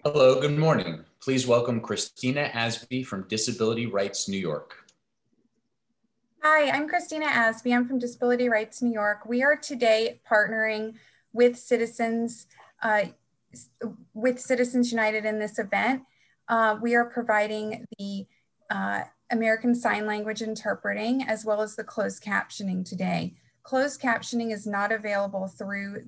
Hello, good morning. Please welcome Christina Asby from Disability Rights New York. Hi, I'm Christina Asby. I'm from Disability Rights New York. We are today partnering with Citizens United in this event. We are providing the American Sign Language interpreting as well as the closed captioning today. Closed captioning is not available through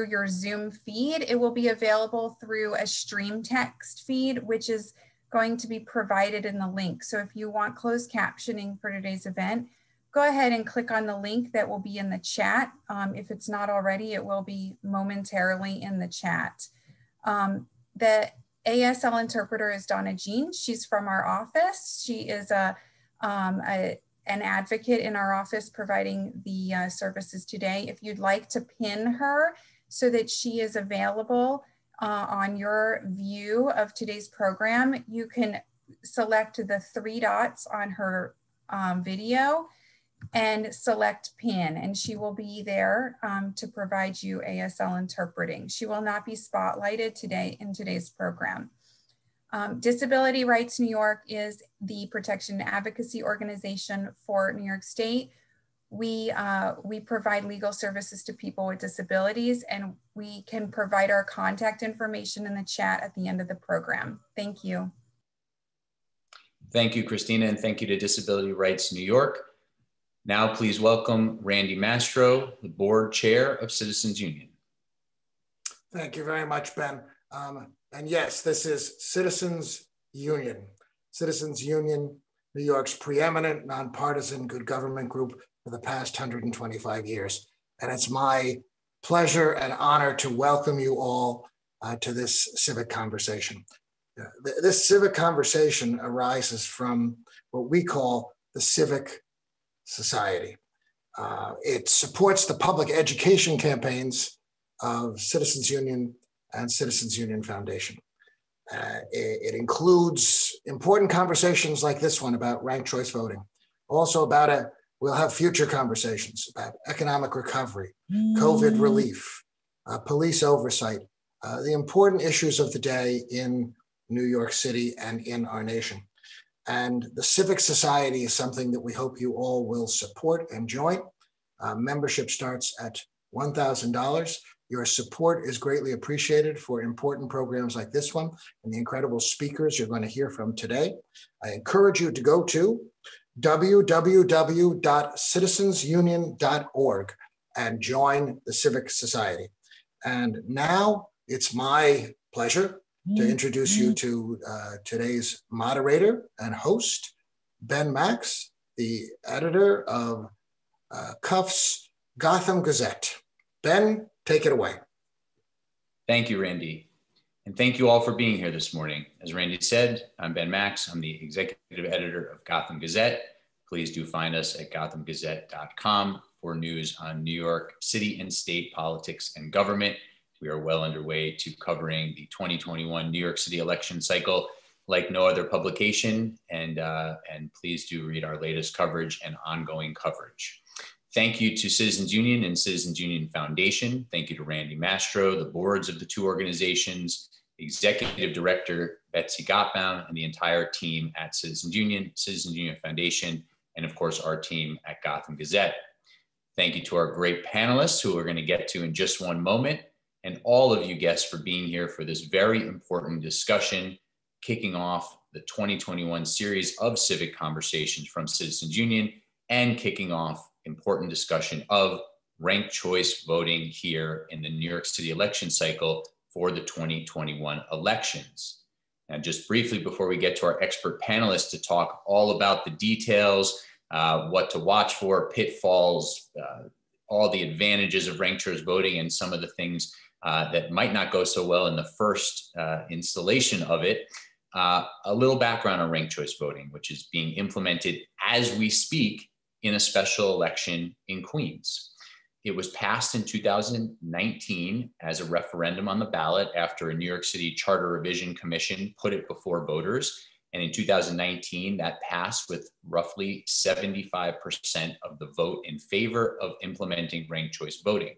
your Zoom feed. It will be available through a stream text feed, which is going to be provided in the link. So if you want closed captioning for today's event, go ahead and click on the link that will be in the chat. If it's not already, it will be momentarily in the chat. The ASL interpreter is Donna Jean. She's from our office. She is an advocate in our office providing the services today. If you'd like to pin her so that she is available on your view of today's program, you can select the 3 dots on her video and select pin, and she will be there to provide you ASL interpreting. She will not be spotlighted today in today's program. Disability Rights New York is the protection and advocacy organization for New York State. We provide legal services to people with disabilities, and we can provide our contact information in the chat at the end of the program. Thank you. Thank you, Christina, and thank you to Disability Rights New York. Now, please welcome Randy Mastro, the board chair of Citizens Union. Thank you very much, Ben. And yes, this is Citizens Union. Citizens Union, New York's preeminent nonpartisan good government group for the past 125 years. And it's my pleasure and honor to welcome you all to this civic conversation. This civic conversation arises from what we call the civic society. It supports the public education campaigns of Citizens Union and Citizens Union Foundation. It includes important conversations like this one about ranked choice voting. Also we'll have future conversations about economic recovery, COVID relief, police oversight, the important issues of the day in New York City and in our nation. And the civic society is something that we hope you all will support and join. Membership starts at $1,000. Your support is greatly appreciated for important programs like this one and the incredible speakers you're going to hear from today. I encourage you to go to www.citizensunion.org and join the Civic Society. And now it's my pleasure to introduce you to today's moderator and host, Ben Max, the editor of Cuff's Gotham Gazette. Ben, take it away. Thank you, Randy. And thank you all for being here this morning. As Randy said, I'm Ben Max. I'm the executive editor of Gotham Gazette. Please do find us at gothamgazette.com for news on New York City and state politics and government. We are well underway to covering the 2021 New York City election cycle like no other publication. And please do read our latest coverage and ongoing coverage. Thank you to Citizens Union and Citizens Union Foundation. Thank you to Randy Mastro, the boards of the 2 organizations, Executive Director Betsy Gottbaum, and the entire team at Citizens Union Foundation, and of course, our team at Gotham Gazette. Thank you to our great panelists who we're going to get to in just one moment, and all of you guests for being here for this very important discussion, kicking off the 2021 series of civic conversations from Citizens Union and kicking off important discussion of ranked choice voting here in the New York City election cycle for the 2021 elections. Now, just briefly before we get to our expert panelists to talk all about the details, what to watch for, pitfalls, all the advantages of ranked choice voting and some of the things that might not go so well in the first installation of it. A little background on ranked choice voting, which is being implemented as we speak in a special election in Queens. It was passed in 2019 as a referendum on the ballot after a New York City Charter Revision Commission put it before voters. And in 2019, that passed with roughly 75% of the vote in favor of implementing ranked choice voting.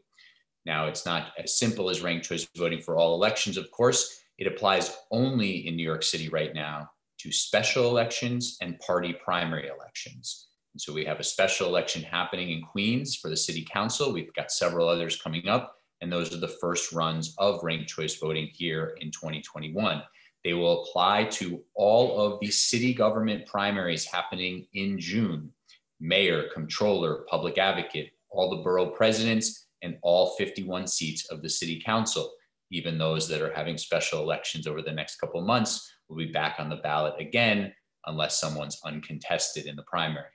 Now, it's not as simple as ranked choice voting for all elections, of course. It applies only in New York City right now to special elections and party primary elections. And so we have a special election happening in Queens for the city council. We've got several others coming up, and those are the first runs of ranked choice voting here in 2021. They will apply to all of the city government primaries happening in June: mayor, comptroller, public advocate, all the borough presidents, and all 51 seats of the city council. Even those that are having special elections over the next couple of months will be back on the ballot again, unless someone's uncontested in the primary.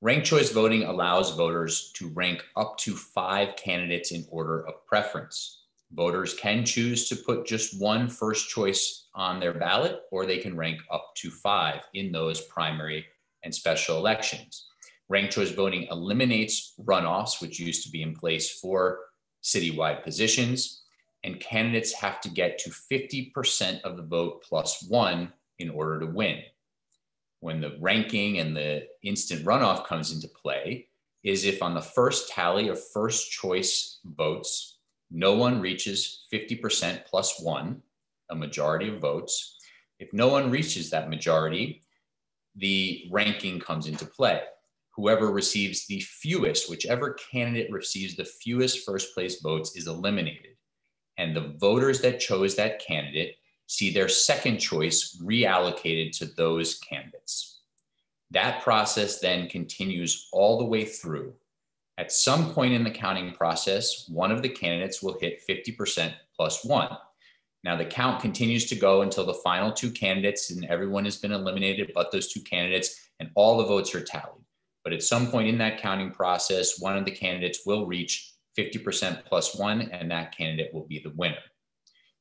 Ranked choice voting allows voters to rank up to 5 candidates in order of preference. Voters can choose to put just one first choice on their ballot, or they can rank up to 5 in those primary and special elections. Ranked choice voting eliminates runoffs, which used to be in place for citywide positions, and candidates have to get to 50% of the vote plus 1 in order to win. When the ranking and the instant runoff comes into play is if on the first tally of first choice votes, no one reaches 50% plus 1, a majority of votes. If no one reaches that majority, the ranking comes into play. Whoever receives the fewest, whichever candidate receives the fewest first place votes is eliminated. And the voters that chose that candidate see their second choice reallocated to those candidates. That process then continues all the way through. At some point in the counting process, one of the candidates will hit 50% plus 1. Now the count continues to go until the final 2 candidates and everyone has been eliminated but those 2 candidates, and all the votes are tallied. But at some point in that counting process, one of the candidates will reach 50% plus 1, and that candidate will be the winner.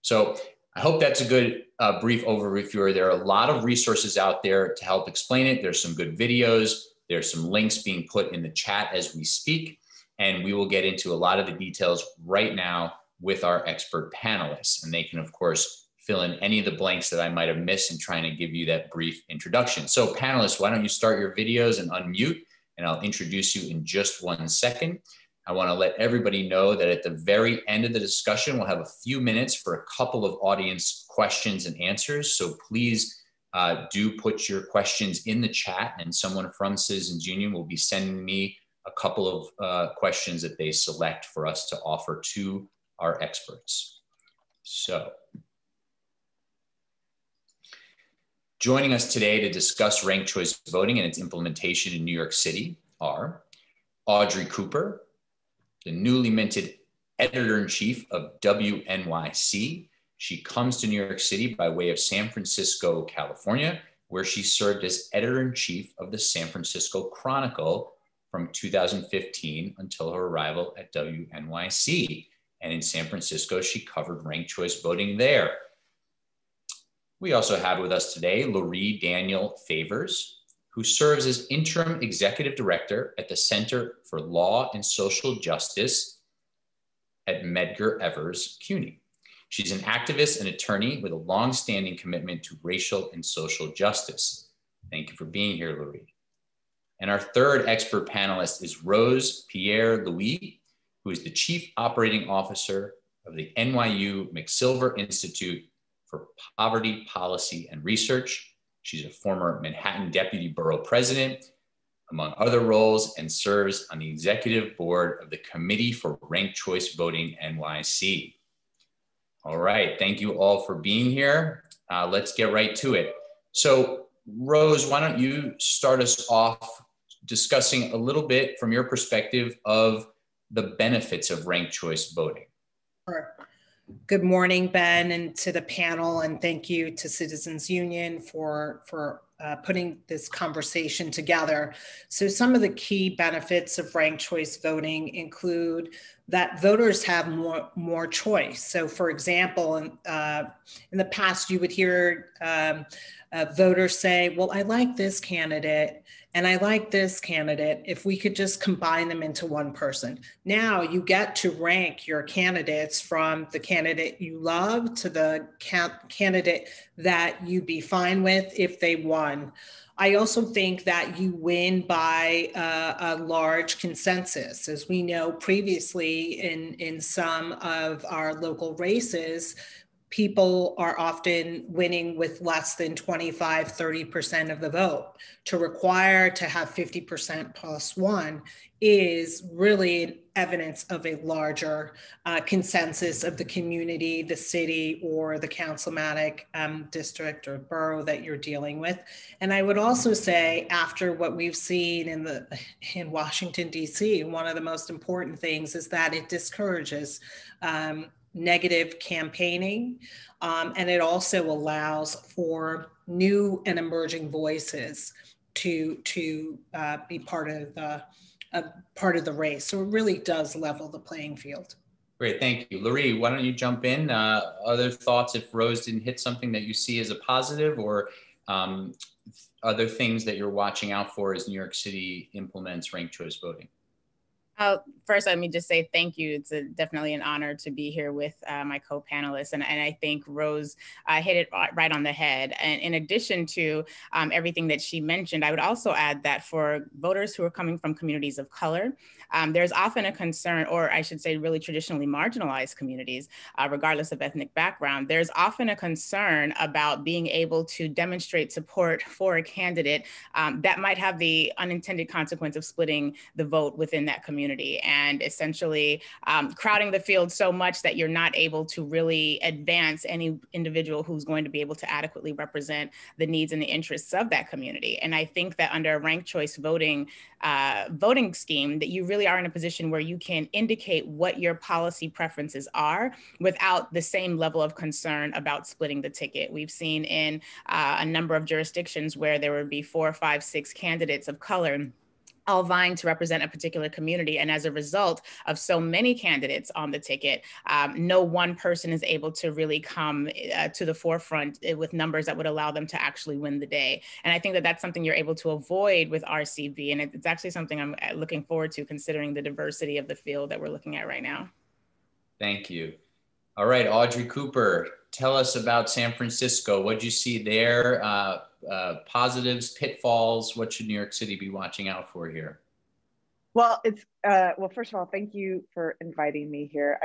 So I hope that's a good brief overview. There are a lot of resources out there to help explain it. There's some good videos. There's some links being put in the chat as we speak, and we will get into a lot of the details right now with our expert panelists. And they can, of course, fill in any of the blanks that I might have missed in trying to give you that brief introduction. So panelists, why don't you start your videos and unmute, and I'll introduce you in just 1 second. I want to let everybody know that at the very end of the discussion, we'll have a few minutes for a couple of audience questions and answers. So please do put your questions in the chat, and someone from Citizens Union will be sending me a couple of questions that they select for us to offer to our experts. So joining us today to discuss ranked choice voting and its implementation in New York City are Audrey Cooper, the newly minted editor-in-chief of WNYC. She comes to New York City by way of San Francisco, California, where she served as editor-in-chief of the San Francisco Chronicle from 2015 until her arrival at WNYC. And in San Francisco, she covered ranked choice voting there. We also have with us today Laurie Daniel Favors, who serves as interim executive director at the Center for Law and Social Justice at Medgar Evers CUNY. She's an activist and attorney with a long-standing commitment to racial and social justice. Thank you for being here, Laurie. And our third expert panelist is Rose Pierre-Louis, who is the Chief Operating Officer of the NYU McSilver Institute for Poverty Policy and Research. She's a former Manhattan Deputy Borough President, among other roles, and serves on the executive board of the Committee for Ranked Choice Voting NYC. All right, thank you all for being here. Let's get right to it. So Rose, why don't you start us off discussing a little bit from your perspective of the benefits of ranked choice voting? Sure. Good morning, Ben, and to the panel, and thank you to Citizens Union for putting this conversation together. So some of the key benefits of ranked choice voting include that voters have more choice. So for example, in the past, you would hear voters say, well, I like this candidate and I like this candidate, if we could just combine them into one person. Now you get to rank your candidates from the candidate you love to the candidate that you'd be fine with if they won. I also think that you win by a large consensus. As we know previously in some of our local races, people are often winning with less than 25, 30% of the vote. To require to have 50% plus one is really evidence of a larger consensus of the community, the city, or the councilmatic district or borough that you're dealing with. And I would also say, after what we've seen in Washington, D.C., one of the most important things is that it discourages negative campaigning, and it also allows for new and emerging voices to be part of the race. So it really does level the playing field. Great, thank you. Laurie, why don't you jump in? Other thoughts if Rose didn't hit something that you see as a positive, or other things that you're watching out for as New York City implements ranked choice voting? First, let me just say thank you. It's definitely an honor to be here with my co-panelists. And I think Rose hit it right on the head. And in addition to everything that she mentioned, I would also add that for voters who are coming from communities of color, there's often a concern, or I should say really traditionally marginalized communities, regardless of ethnic background, there's often a concern about being able to demonstrate support for a candidate that might have the unintended consequence of splitting the vote within that community. And essentially crowding the field so much that you're not able to really advance any individual who's going to be able to adequately represent the needs and the interests of that community. And I think that under a ranked choice voting scheme, that you really are in a position where you can indicate what your policy preferences are without the same level of concern about splitting the ticket. We've seen in a number of jurisdictions where there would be 4, 5, 6 candidates of color all vying to represent a particular community. And as a result of so many candidates on the ticket, no one person is able to really come to the forefront with numbers that would allow them to actually win the day. And I think that that's something you're able to avoid with RCV. And it's actually something I'm looking forward to, considering the diversity of the field that we're looking at right now. Thank you. All right, Audrey Cooper, tell us about San Francisco. What did you see there? Positives, pitfalls? What should New York City be watching out for here? Well, well, first of all, thank you for inviting me here.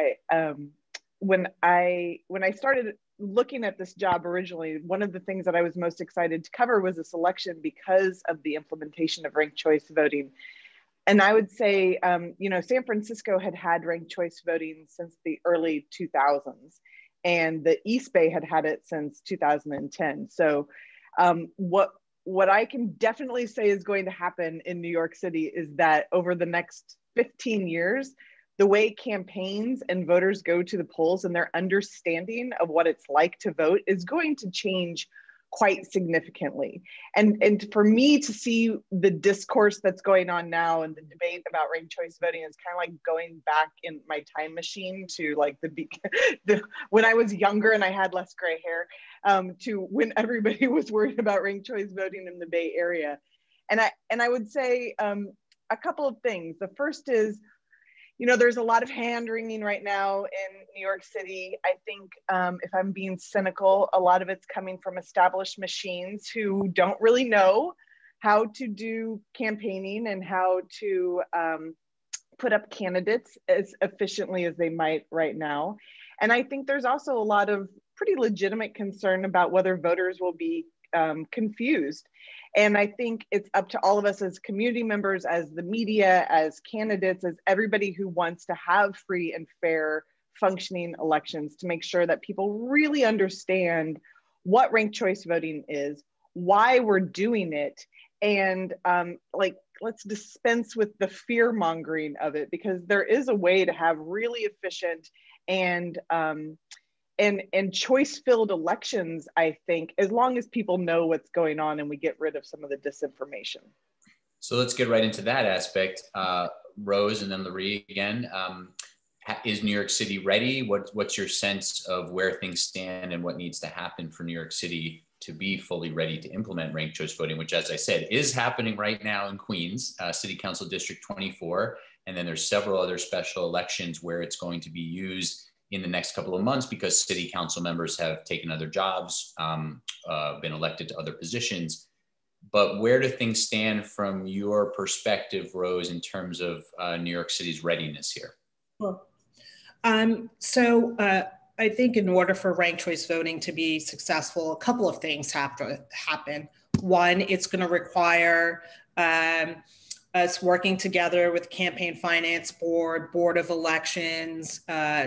When I started looking at this job originally, one of the things that I was most excited to cover was this election because of the implementation of ranked choice voting. And I would say, you know, San Francisco had ranked choice voting since the early 2000s, and the East Bay had it since 2010. So what I can definitely say is going to happen in New York City is that over the next 15 years, the way campaigns and voters go to the polls and their understanding of what it's like to vote is going to change quite significantly. And for me to see the discourse that's going on now and the debate about ranked choice voting is kind of like going back in my time machine to like when I was younger and I had less gray hair, to when everybody was worried about ranked choice voting in the Bay Area. And I would say a couple of things. The first is, you know, there's a lot of hand wringing right now in New York City. I think if I'm being cynical, a lot of it's coming from established machines who don't really know how to do campaigning and how to put up candidates as efficiently as they might right now. And I think there's also a lot of pretty legitimate concern about whether voters will be confused. And I think it's up to all of us as community members, as the media, as candidates, as everybody who wants to have free and fair functioning elections to make sure that people really understand what ranked choice voting is, why we're doing it, and like, let's dispense with the fear mongering of it, because there is a way to have really efficient and choice-filled elections, I think, as long as people know what's going on and we get rid of some of the disinformation. So let's get right into that aspect. Rose and then Lurie again. Is New York City ready? What's your sense of where things stand and what needs to happen for New York City to be fully ready to implement ranked choice voting, which, as I said, is happening right now in Queens, City Council District 24. And then there's several other special elections where it's going to be used in the next couple of months because city council members have taken other jobs, been elected to other positions. But where do things stand from your perspective, Rose, in terms of New York City's readiness here? Well, so I think in order for ranked choice voting to be successful, a couple of things have to happen. One, it's going to require us working together with Campaign Finance Board, Board of Elections,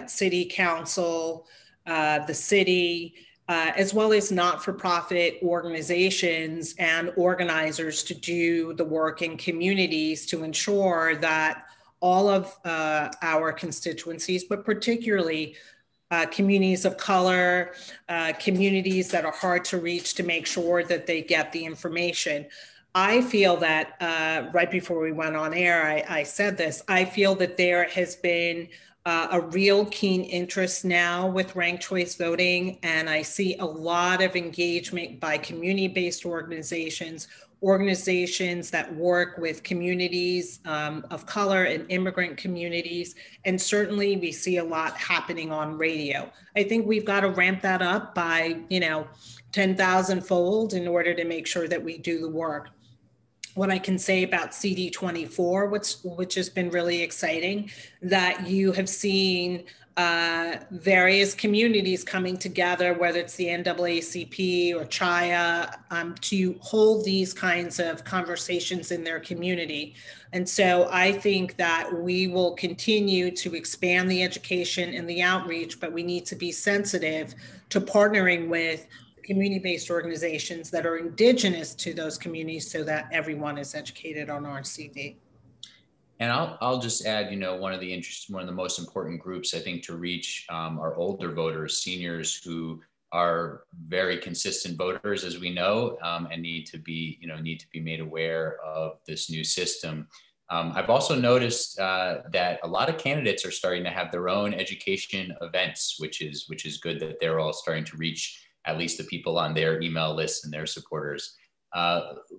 City Council, the city, as well as not-for-profit organizations and organizers to do the work in communities to ensure that all of our constituencies, but particularly communities of color, communities that are hard to reach, to make sure that they get the information. I feel that right before we went on air, I said this, I feel that there has been a real keen interest now with ranked choice voting, and I see a lot of engagement by community-based organizations, organizations that work with communities of color and immigrant communities, and certainly we see a lot happening on radio. I think we've got to ramp that up by 10,000-fold in order to make sure that we do the work. What I can say about CD24, which has been really exciting, that you have seen various communities coming together, whether it's the NAACP or CHIA, to hold these kinds of conversations in their community. And so I think that we will continue to expand the education and the outreach, but we need to be sensitive to partnering with community-based organizations that are indigenous to those communities so that everyone is educated on RCV. And I'll just add, one of the most important groups I think to reach are older voters, seniors who are very consistent voters, as we know, and need to be made aware of this new system. I've also noticed that a lot of candidates are starting to have their own education events, which is good that they're all starting to reach at least the people on their email lists and their supporters.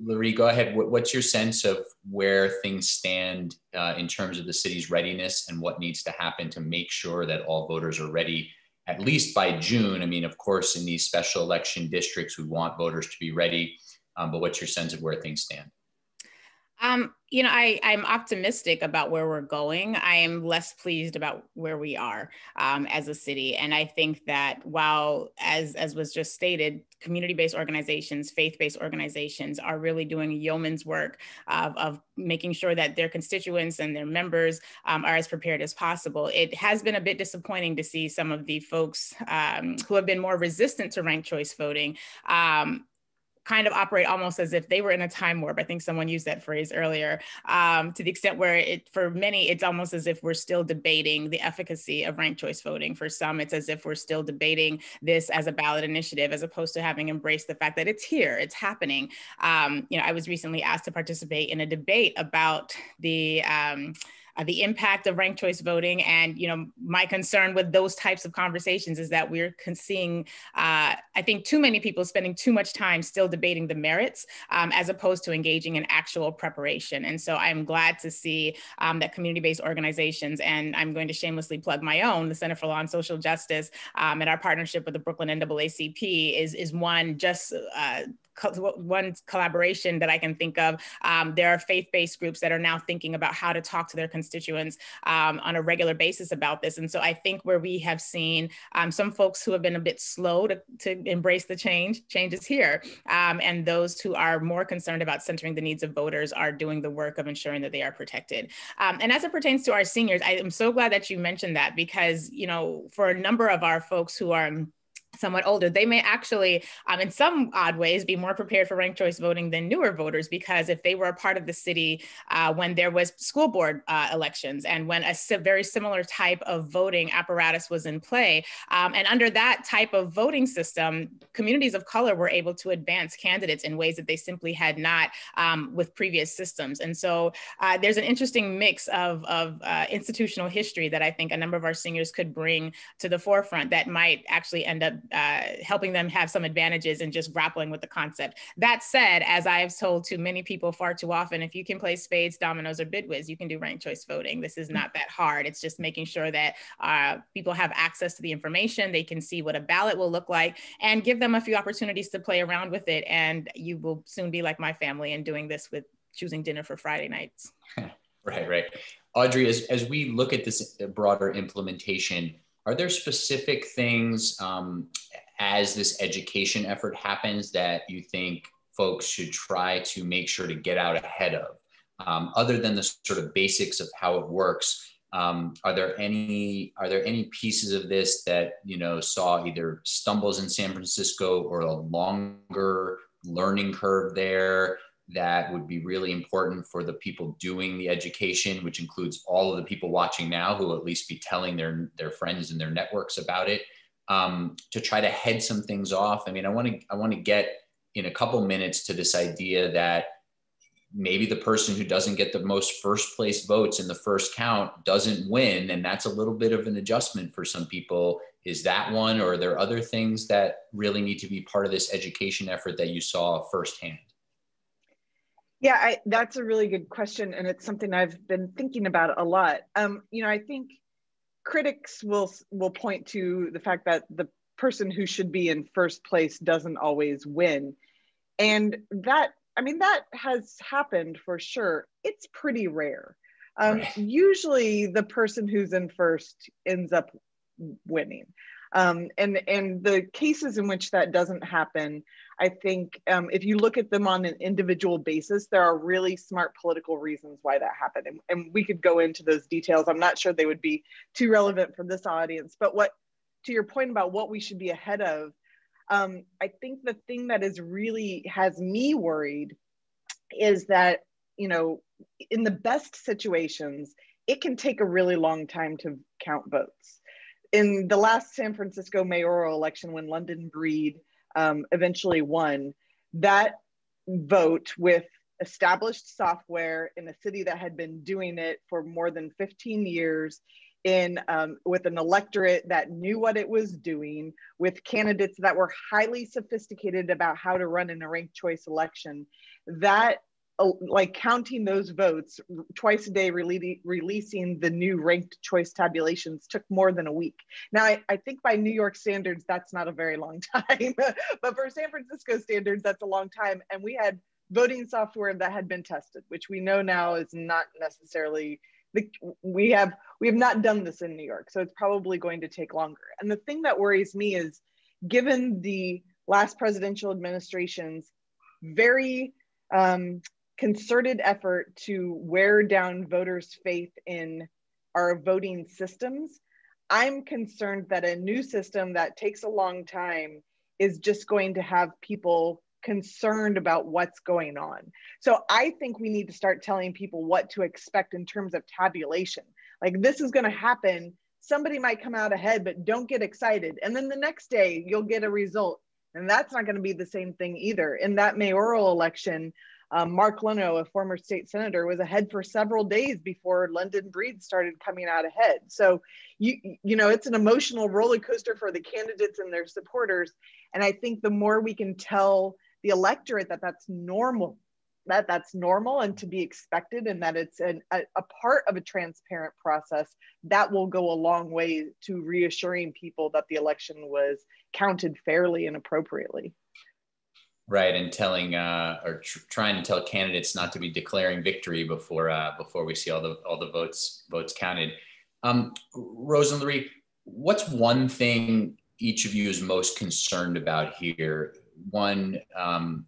Lurie, go ahead. What's your sense of where things stand in terms of the city's readiness and what needs to happen to make sure that all voters are ready, at least by June? I mean, of course, in these special election districts, we want voters to be ready, but what's your sense of where things stand? I'm optimistic about where we're going. I am less pleased about where we are as a city. And I think that while, as was just stated, community-based organizations, faith-based organizations are really doing yeoman's work of making sure that their constituents and their members are as prepared as possible. It has been a bit disappointing to see some of the folks who have been more resistant to ranked choice voting kind of operate almost as if they were in a time warp. I think someone used that phrase earlier, to the extent where for many, it's almost as if we're still debating the efficacy of ranked choice voting. For some, it's as if we're still debating this as a ballot initiative, as opposed to having embraced the fact that it's here, it's happening. I was recently asked to participate in a debate about the impact of ranked choice voting. And, my concern with those types of conversations is that we're seeing, I think, too many people spending too much time still debating the merits as opposed to engaging in actual preparation. And so I'm glad to see that community-based organizations, and I'm going to shamelessly plug my own, the Center for Law and Social Justice, and our partnership with the Brooklyn NAACP is one collaboration that I can think of. There are faith-based groups that are now thinking about how to talk to their constituents on a regular basis about this. And so I think where we have seen some folks who have been a bit slow to embrace the change is here. And those who are more concerned about centering the needs of voters are doing the work of ensuring that they are protected. And as it pertains to our seniors, I am so glad that you mentioned that, because, for a number of our folks who are somewhat older, they may actually, in some odd ways, be more prepared for ranked choice voting than newer voters, because if they were a part of the city when there was school board elections and when a very similar type of voting apparatus was in play, and under that type of voting system, communities of color were able to advance candidates in ways that they simply had not with previous systems. And so there's an interesting mix of institutional history that I think a number of our seniors could bring to the forefront that might actually end up helping them have some advantages in just grappling with the concept. That said, as I've told to many people far too often, if you can play spades, dominoes, or bidwiz, you can do ranked choice voting. This is not that hard. It's just making sure that people have access to the information, they can see what a ballot will look like, and give them a few opportunities to play around with it. And you will soon be like my family and doing this with choosing dinner for Friday nights. Right. Audrey, as we look at this broader implementation, are there specific things as this education effort happens that you think folks should try to make sure to get out ahead of? Other than the sort of basics of how it works, are there any pieces of this that, you know, saw either stumbles in San Francisco or a longer learning curve there that would be really important for the people doing the education, which includes all of the people watching now who will at least be telling their friends and their networks about it, to try to head some things off? I mean, I want to get in a couple minutes to this idea that maybe the person who doesn't get the most first place votes in the first count doesn't win. And that's a little bit of an adjustment for some people. Is that one, or are there other things that really need to be part of this education effort that you saw firsthand? Yeah, that's a really good question. And it's something I've been thinking about a lot. You know, I think critics will point to the fact that the person who should be in first place doesn't always win. And that, I mean, that has happened for sure. It's pretty rare. Right. Usually the person who's in first ends up winning. And the cases in which that doesn't happen, I think if you look at them on an individual basis, there are really smart political reasons why that happened. And we could go into those details. I'm not sure they would be too relevant for this audience, but to your point about what we should be ahead of, I think the thing that is really has me worried is that, you know, in the best situations, it can take a really long time to count votes. In the last San Francisco mayoral election, when London Breed eventually won, that vote with established software in a city that had been doing it for more than 15 years, with an electorate that knew what it was doing, with candidates that were highly sophisticated about how to run in a ranked choice election, that like counting those votes twice a day, releasing the new ranked choice tabulations took more than a week. Now, I think by New York standards, that's not a very long time, but for San Francisco standards, that's a long time. And we had voting software that had been tested, which we know now is not necessarily, we have not done this in New York, so it's probably going to take longer. And the thing that worries me is, given the last presidential administration's very concerted effort to wear down voters' faith in our voting systems, I'm concerned that a new system that takes a long time is just going to have people concerned about what's going on. So I think we need to start telling people what to expect in terms of tabulation. Like, this is going to happen. Somebody might come out ahead, but don't get excited. And then the next day you'll get a result. And that's not going to be the same thing either. In that mayoral election, Mark Leno, a former state senator, was ahead for several days before London Breed started coming out ahead. So, you know, it's an emotional roller coaster for the candidates and their supporters. And I think the more we can tell the electorate that that's normal, that's normal and to be expected, and that it's a part of a transparent process, that will go a long way to reassuring people that the election was counted fairly and appropriately. Right, and telling trying to tell candidates not to be declaring victory before we see all the votes counted. Rose and Lurie, what's one thing each of you is most concerned about here? One,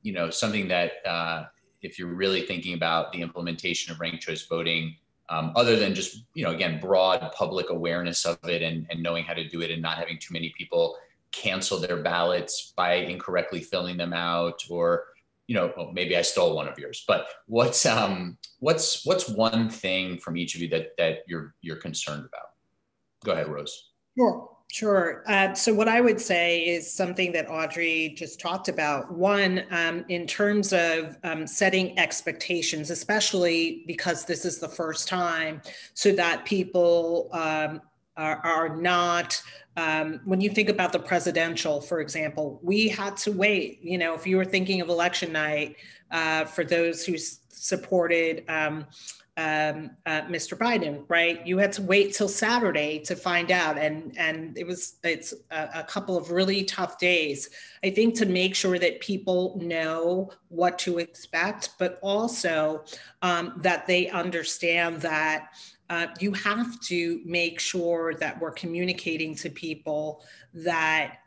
you know, something that if you're really thinking about the implementation of ranked choice voting, other than just, you know, again, broad public awareness of it and knowing how to do it and not having too many people cancel their ballots by incorrectly filling them out, or, you know, well, maybe I stole one of yours, but what's one thing from each of you that you're concerned about? Go ahead, Rose. Sure. So what I would say is something that Audrey just talked about. One, in terms of setting expectations, especially because this is the first time, so that people are not, when you think about the presidential, for example, we had to wait, you know, if you were thinking of election night, for those who supported Mr. Biden, right? You had to wait till Saturday to find out. And it's a couple of really tough days, I think, to make sure that people know what to expect, but also that they understand that you have to make sure that we're communicating to people that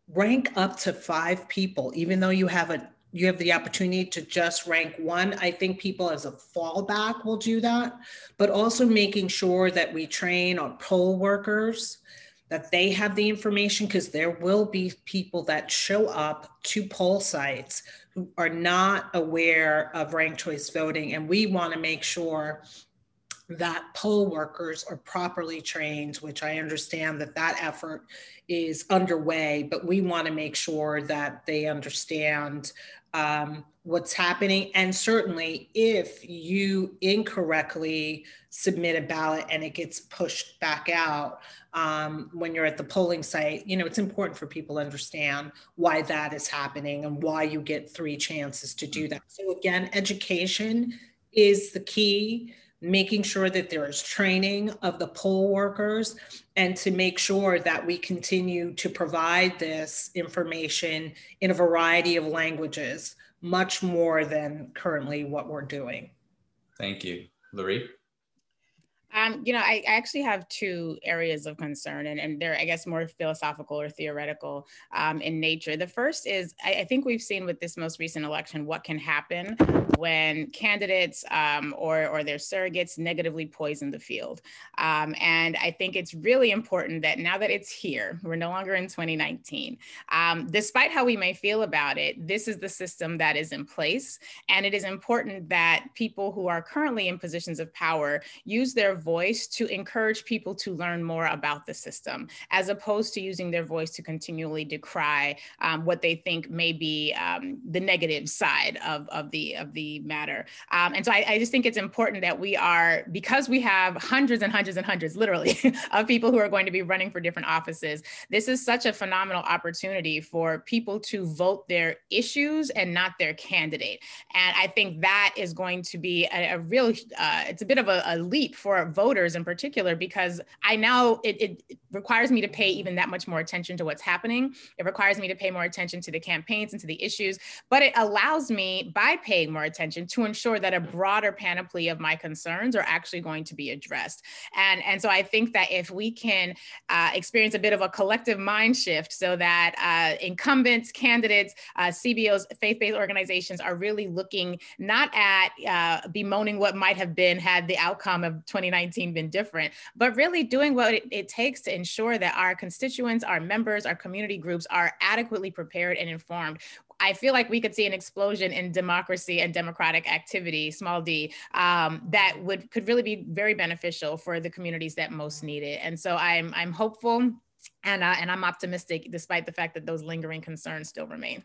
rank up to 5 people, even though you have the opportunity to just rank 1. I think people as a fallback will do that, but also making sure that we train our poll workers, that they have the information, because there will be people that show up to poll sites who are not aware of ranked choice voting. And we want to make sure that poll workers are properly trained, which I understand that effort is underway, but we want to make sure that they understand what's happening. And certainly if you incorrectly submit a ballot and it gets pushed back out when you're at the polling site, it's important for people to understand why that is happening and why you get 3 chances to do that. So again, education is the key. Making sure that there is training of the poll workers, and to make sure that we continue to provide this information in a variety of languages, much more than currently what we're doing. Thank you. Lurie? I actually have 2 areas of concern, and they're, I guess, more philosophical or theoretical in nature. The first is, I think we've seen with this most recent election what can happen when candidates or their surrogates negatively poison the field. And I think it's really important that now that it's here, we're no longer in 2019, despite how we may feel about it, this is the system that is in place. And it is important that people who are currently in positions of power use their voice to encourage people to learn more about the system, as opposed to using their voice to continually decry what they think may be the negative side of the matter. And so I just think it's important that we are, because we have hundreds and hundreds and hundreds, literally, of people who are going to be running for different offices. This is such a phenomenal opportunity for people to vote their issues and not their candidate. And I think that is going to be a real, it's a bit of a leap for voters in particular, because I now, it requires me to pay even that much more attention to what's happening. It requires me to pay more attention to the campaigns and to the issues, but it allows me, by paying more attention, to ensure that a broader panoply of my concerns are actually going to be addressed. And so I think that if we can experience a bit of a collective mind shift, so that incumbents, candidates, CBOs, faith-based organizations are really looking not at bemoaning what might have been had the outcome of 2019 been different, but really doing what it takes to ensure that our constituents, our members, our community groups are adequately prepared and informed. I feel like we could see an explosion in democracy and democratic activity, small d, that could really be very beneficial for the communities that most need it. And so I'm hopeful and I'm optimistic, despite the fact that those lingering concerns still remain.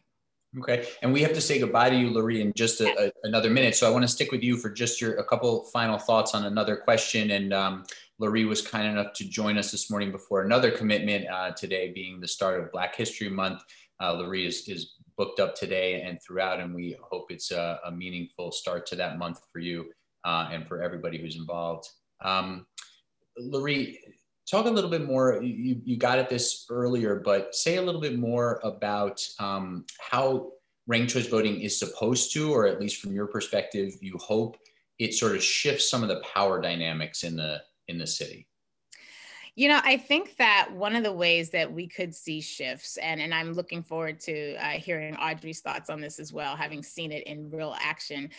Okay, and we have to say goodbye to you, Laurie, in just another minute. So I want to stick with you for just a couple final thoughts on another question. And Laurie was kind enough to join us this morning before another commitment, today being the start of Black History Month. Laurie is booked up today and throughout, and we hope it's a meaningful start to that month for you and for everybody who's involved. Laurie, talk a little bit more, you got at this earlier, but say a little bit more about how ranked choice voting is supposed to, or at least from your perspective, you hope it sort of shifts some of the power dynamics in the city. I think that one of the ways that we could see shifts, and I'm looking forward to hearing Audrey's thoughts on this as well, having seen it in real action.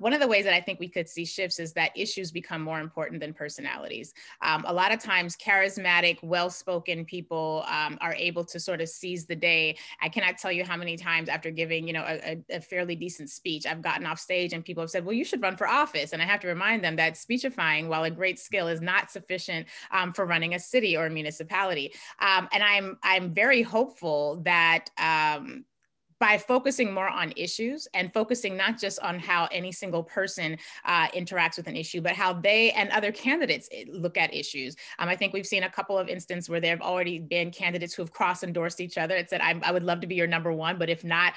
One of the ways that I think we could see shifts is that issues become more important than personalities. A lot of times charismatic, well-spoken people are able to sort of seize the day. I cannot tell you how many times after giving, a fairly decent speech, I've gotten off stage and people have said, well, you should run for office. And I have to remind them that speechifying, while a great skill, is not sufficient for running a city or a municipality. And I'm very hopeful that by focusing more on issues and focusing not just on how any single person interacts with an issue, but how they and other candidates look at issues. I think we've seen a couple of instances where there have already been candidates who have cross-endorsed each other and said, I would love to be your number one, but if not,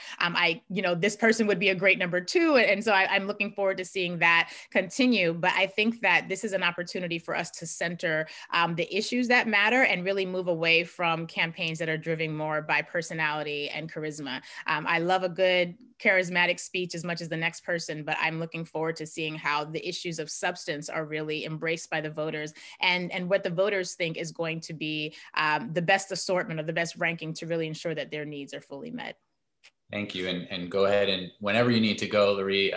this person would be a great number two. And so I'm looking forward to seeing that continue. But I think that this is an opportunity for us to center the issues that matter and really move away from campaigns that are driven more by personality and charisma. I love a good charismatic speech as much as the next person, but I'm looking forward to seeing how the issues of substance are really embraced by the voters, and what the voters think is going to be the best assortment or the best ranking to really ensure that their needs are fully met. Thank you, and go ahead and whenever you need to go, Lurie,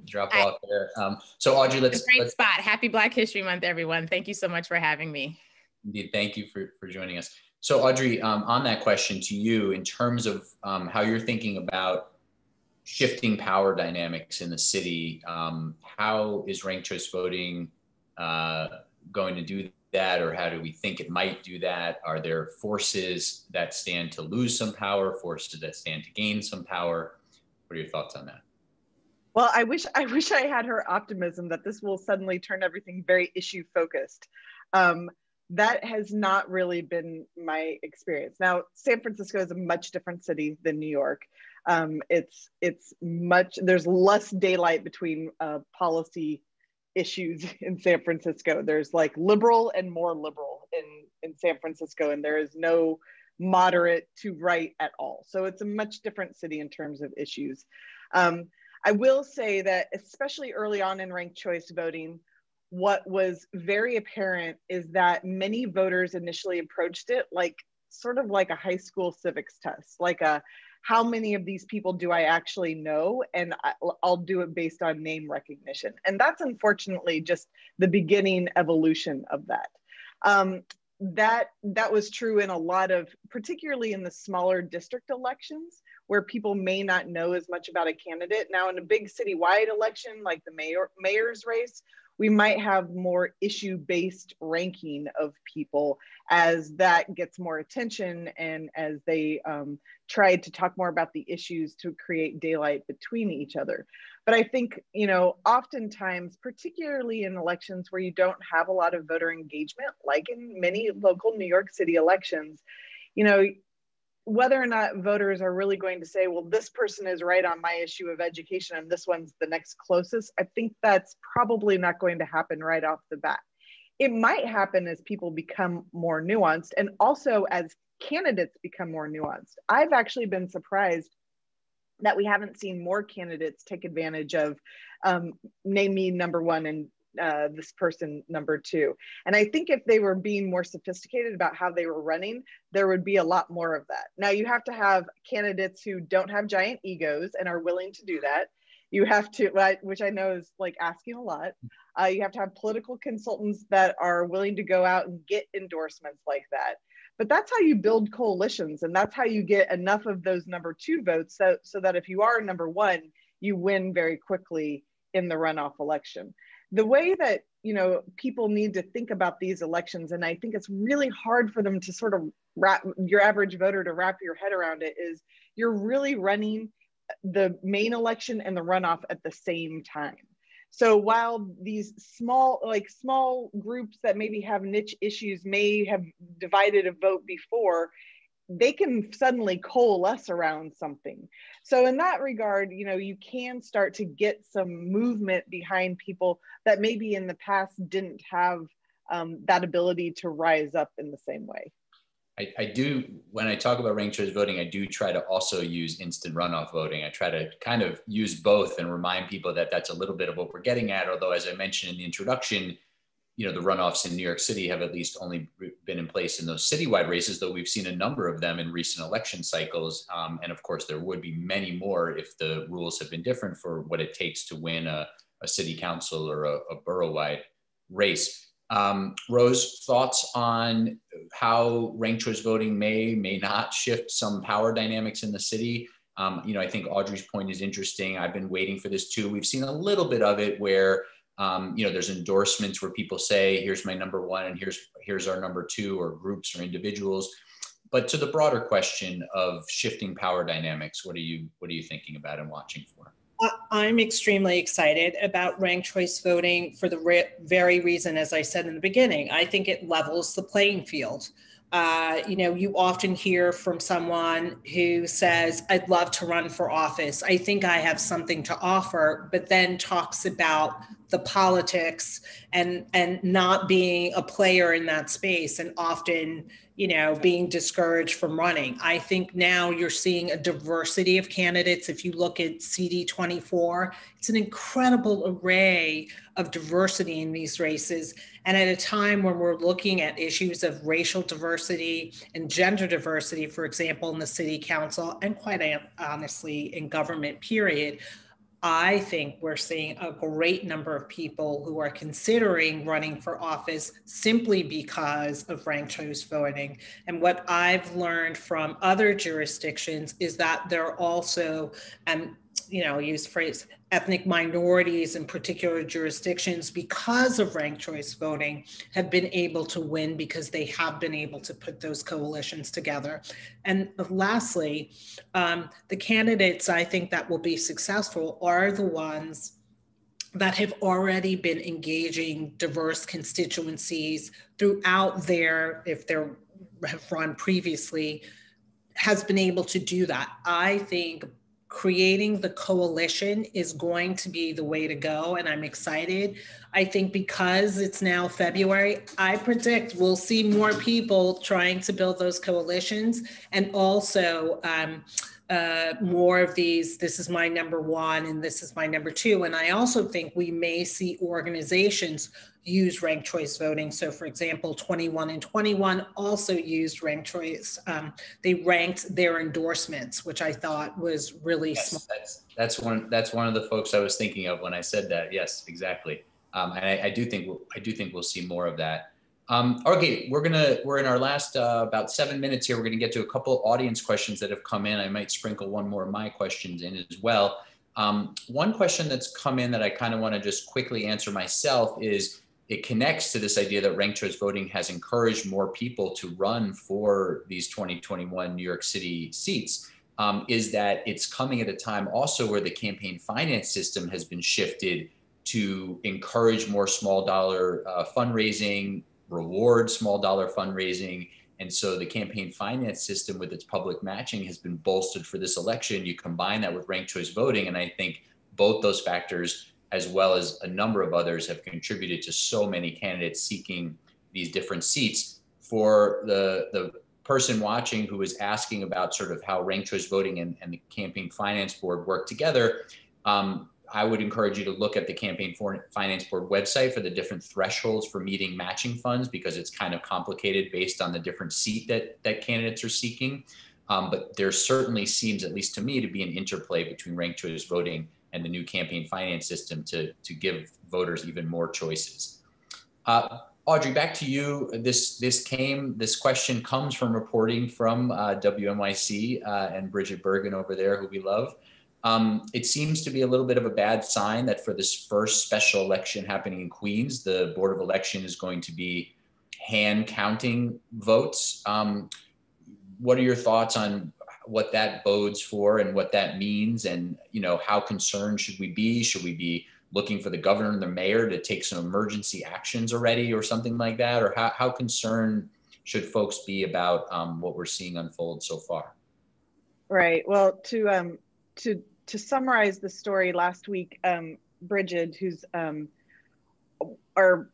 drop off there. So Audrey, let's great spot. Happy Black History Month, everyone. Thank you so much for having me. Indeed, thank you for joining us. So Audrey, on that question to you, in terms of how you're thinking about shifting power dynamics in the city, how is ranked choice voting going to do that, or how do we think it might do that? Are there forces that stand to lose some power, forces that stand to gain some power? What are your thoughts on that? Well, I wish I had her optimism that this will suddenly turn everything very issue focused. That has not really been my experience. Now, San Francisco is a much different city than New York. There's less daylight between policy issues in San Francisco. There's like liberal and more liberal in San Francisco, and there is no moderate to right at all. So it's a much different city in terms of issues. I will say that especially early on in ranked choice voting, what was very apparent is that many voters initially approached it like sort of like a high school civics test, like how many of these people do I actually know? And I'll do it based on name recognition. And that's unfortunately just the beginning evolution of that. That was true in a lot of, particularly in the smaller district elections, where people may not know as much about a candidate. Now in a big citywide election, like the mayor's race, we might have more issue-based ranking of people as that gets more attention and as they try to talk more about the issues to create daylight between each other. But I think, oftentimes, particularly in elections where you don't have a lot of voter engagement, like in many local New York City elections, whether or not voters are really going to say, well, this person is right on my issue of education and this one's the next closest, I think that's probably not going to happen right off the bat. It might happen as people become more nuanced and also as candidates become more nuanced. I've actually been surprised that we haven't seen more candidates take advantage of name me number one and this person number two. And I think if they were being more sophisticated about how they were running, there would be a lot more of that. Now you have to have candidates who don't have giant egos and are willing to do that. You have to, which I know is like asking a lot. You have to have political consultants that are willing to go out and get endorsements like that. But that's how you build coalitions, and that's how you get enough of those number two votes so that if you are number one, you win very quickly in the runoff election. The way that people need to think about these elections, and I think it's really hard for them to sort of your average voter to wrap your head around it, is you're really running the main election and the runoff at the same time. So while these small groups that maybe have niche issues may have divided a vote before, they can suddenly coalesce around something. So in that regard, you can start to get some movement behind people that maybe in the past didn't have that ability to rise up in the same way. I do, when I talk about ranked choice voting, I do try to also use instant runoff voting. I try to kind of use both and remind people that that's a little bit of what we're getting at. Although, as I mentioned in the introduction, the runoffs in New York City have at least only been in place in those citywide races, though we've seen a number of them in recent election cycles. And of course, there would be many more if the rules have been different for what it takes to win a city council or a borough-wide race. Rose, thoughts on how ranked choice voting may not shift some power dynamics in the city? I think Audrey's point is interesting. I've been waiting for this too. We've seen a little bit of it where there's endorsements where people say, here's my number one and here's our number two, or groups or individuals. But to the broader question of shifting power dynamics, what are you thinking about and watching for? I'm extremely excited about ranked choice voting for the very reason, as I said in the beginning, I think it levels the playing field. You often hear from someone who says, I'd love to run for office. I think I have something to offer, but then talks about the politics and not being a player in that space, and often, you know, being discouraged from running. I think now you're seeing a diversity of candidates. If you look at CD24, it's an incredible array of diversity in these races. And at a time when we're looking at issues of racial diversity and gender diversity, for example, in the city council, and quite honestly in government period, I think we're seeing a great number of people who are considering running for office simply because of ranked choice voting. And what I've learned from other jurisdictions is that there are also, you know, use the phrase, ethnic minorities in particular jurisdictions, because of ranked choice voting, have been able to win because they have been able to put those coalitions together. And lastly, the candidates I think that will be successful are the ones that have already been engaging diverse constituencies throughout their, if they have run previously, has been able to do that. I think creating the coalition is going to be the way to go, and I'm excited. I think because it's now February, I predict we'll see more people trying to build those coalitions, and also more of these, this is my number one and this is my number two. And I also think we may see organizations use ranked choice voting. So for example, 21 and 21 also used ranked choice. They ranked their endorsements, which I thought was really smart. That's one of the folks I was thinking of when I said that. Yes, exactly. And I do think we'll see more of that. Okay, we're in our last about 7 minutes here. We're gonna get to a couple audience questions that have come in. I might sprinkle one more of my questions in as well. One question that's come in that I kind of want to just quickly answer myself is, it connects to this idea that ranked choice voting has encouraged more people to run for these 2021 New York City seats, is that it's coming at a time also where the campaign finance system has been shifted to encourage more small dollar fundraising, reward small dollar fundraising. And so the campaign finance system with its public matching has been bolstered for this election. You combine that with ranked choice voting, and I think both those factors, as well as a number of others, have contributed to so many candidates seeking these different seats. For the person watching who is asking about sort of how ranked choice voting and the campaign finance board work together, I would encourage you to look at the Campaign Finance Board website for the different thresholds for meeting matching funds, because it's kind of complicated based on the different seat that candidates are seeking. But there certainly seems, at least to me, to be an interplay between ranked choice voting and the new campaign finance system to give voters even more choices. Audrey, back to you. This question comes from reporting from WNYC and Bridget Bergen over there, who we love. It seems to be a little bit of a bad sign that for this first special election happening in Queens, the Board of Election is going to be hand counting votes. What are your thoughts on what that bodes for and what that means? And, you know, how concerned should we be? Should we be looking for the governor and the mayor to take some emergency actions already or something like that? Or how concerned should folks be about what we're seeing unfold so far? Right. Well, to summarize the story last week, Bridget, who's our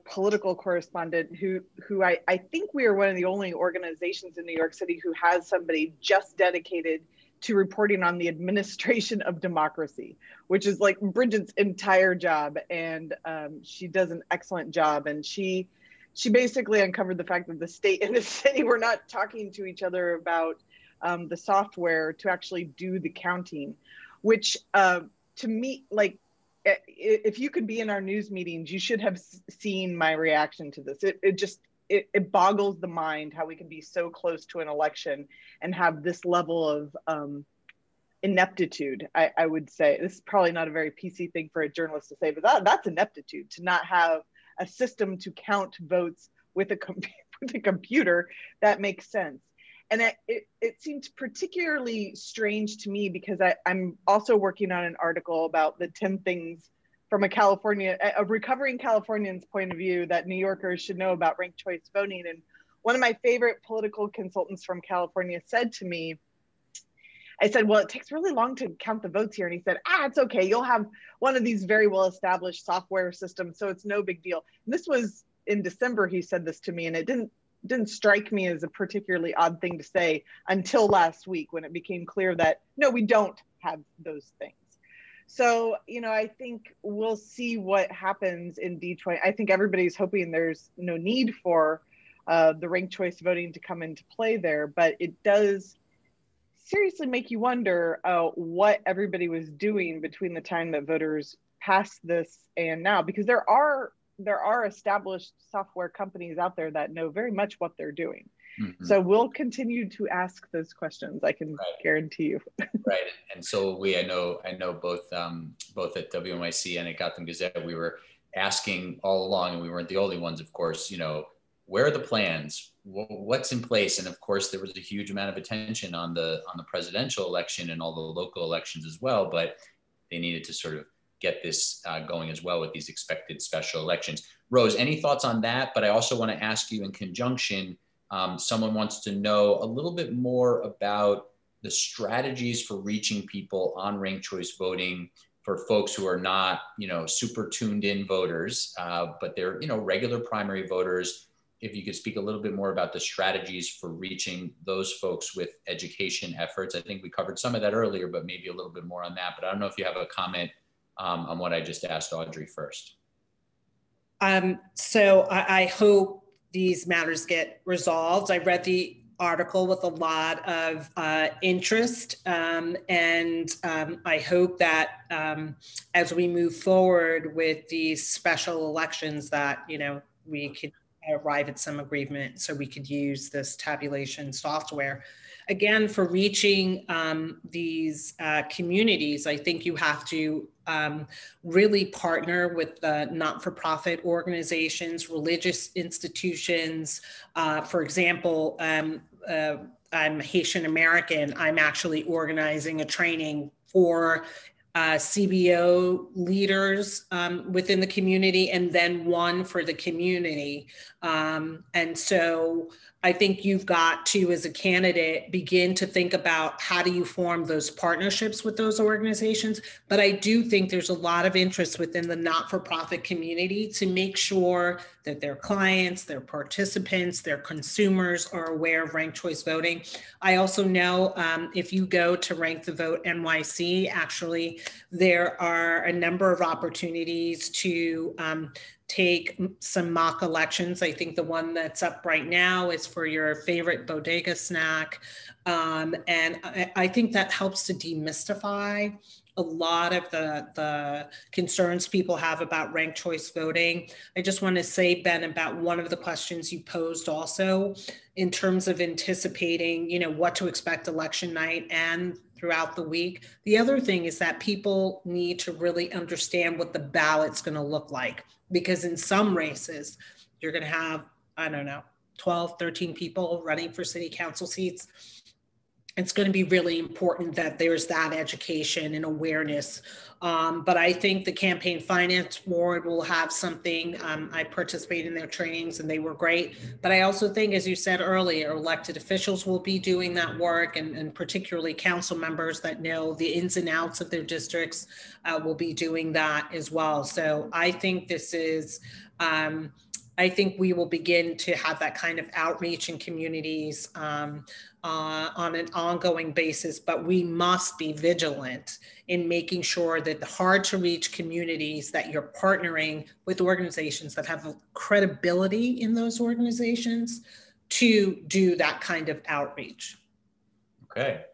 political correspondent, who I think we are one of the only organizations in New York City who has somebody just dedicated to reporting on the administration of democracy, which is like Bridget's entire job. And she does an excellent job. And she basically uncovered the fact that the state and the city were not talking to each other about the software to actually do the counting, which to me, like, if you could be in our news meetings, you should have seen my reaction to this. It boggles the mind how we can be so close to an election and have this level of ineptitude. I would say this is probably not a very PC thing for a journalist to say, but that's ineptitude, to not have a system to count votes with a computer that makes sense. And it seemed particularly strange to me because I'm also working on an article about the 10 things from a recovering Californian's point of view that New Yorkers should know about ranked choice voting. And one of my favorite political consultants from California said to me, I said, well, it takes really long to count the votes here. And he said, it's okay. You'll have one of these very well-established software systems, so it's no big deal. And this was in December, he said this to me, and it didn't strike me as a particularly odd thing to say until last week when it became clear that, no, we don't have those things. So, you know, I think we'll see what happens in D20. I think everybody's hoping there's no need for the ranked choice voting to come into play there, but it does seriously make you wonder what everybody was doing between the time that voters passed this and now, because there are established software companies out there that know very much what they're doing. Mm-hmm. So we'll continue to ask those questions, I can guarantee you. Right, and so I know both at WNYC and at Gotham Gazette, we were asking all along, and we weren't the only ones, of course, you know, where are the plans? What's in place? And of course, there was a huge amount of attention on the presidential election and all the local elections as well, but they needed to sort of get this going as well with these expected special elections. Rose, any thoughts on that? But I also want to ask you in conjunction, someone wants to know a little bit more about the strategies for reaching people on ranked choice voting for folks who are not, you know, super tuned in voters, but they're, you know, regular primary voters. If you could speak a little bit more about the strategies for reaching those folks with education efforts. I think we covered some of that earlier, but maybe a little bit more on that. But I don't know if you have a comment on what I just asked Audrey first. So I hope these matters get resolved. I read the article with a lot of interest, and I hope that as we move forward with these special elections that, you know, we could arrive at some agreement so we could use this tabulation software. Again, for reaching these communities, I think you have to really partner with not-for-profit organizations, religious institutions. For example, I'm Haitian American. I'm actually organizing a training for CBO leaders within the community, and then one for the community. And so I think you've got to, as a candidate, begin to think about how do you form those partnerships with those organizations. But I do think there's a lot of interest within the not-for-profit community to make sure that their clients, their participants, their consumers are aware of ranked choice voting. I also know if you go to Rank the Vote NYC, actually, there are a number of opportunities to take some mock elections. I think the one that's up right now is for your favorite bodega snack. And I think that helps to demystify a lot of the concerns people have about ranked choice voting. I just want to say, Ben, about one of the questions you posed also in terms of anticipating, you know, what to expect election night and throughout the week. The other thing is that people need to really understand what the ballot's going to look like, because in some races, you're going to have, I don't know, 12, 13 people running for city council seats. It's going to be really important that there's that education and awareness. But I think the Campaign Finance Board will have something. I participated in their trainings and they were great. But I also think, as you said earlier, elected officials will be doing that work, and particularly council members that know the ins and outs of their districts will be doing that as well. So I think this is, I think we will begin to have that kind of outreach in communities on an ongoing basis, but we must be vigilant in making sure that the hard to reach communities that you're partnering with organizations that have credibility in those organizations to do that kind of outreach. Okay.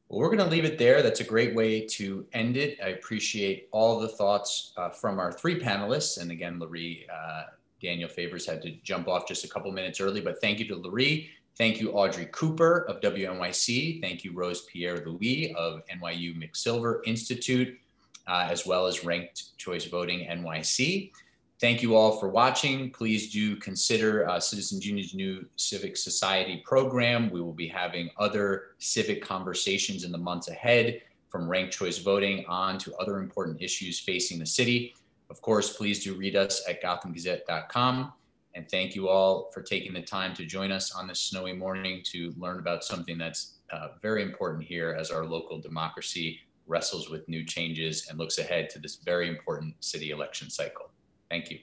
Well, we're going to leave it there. That's a great way to end it. I appreciate all the thoughts from our three panelists. And again, Lurie, Daniel Favors had to jump off just a couple minutes early, but thank you to Lurie. Thank you, Audrey Cooper of WNYC. Thank you, Rose Pierre-Louis of NYU McSilver Institute, as well as Ranked Choice Voting NYC. Thank you all for watching. Please do consider Citizens Union's new Civic Society program. We will be having other civic conversations in the months ahead, from ranked choice voting on to other important issues facing the city. Of course, please do read us at gothamgazette.com. And thank you all for taking the time to join us on this snowy morning to learn about something that's very important here as our local democracy wrestles with new changes and looks ahead to this very important city election cycle. Thank you.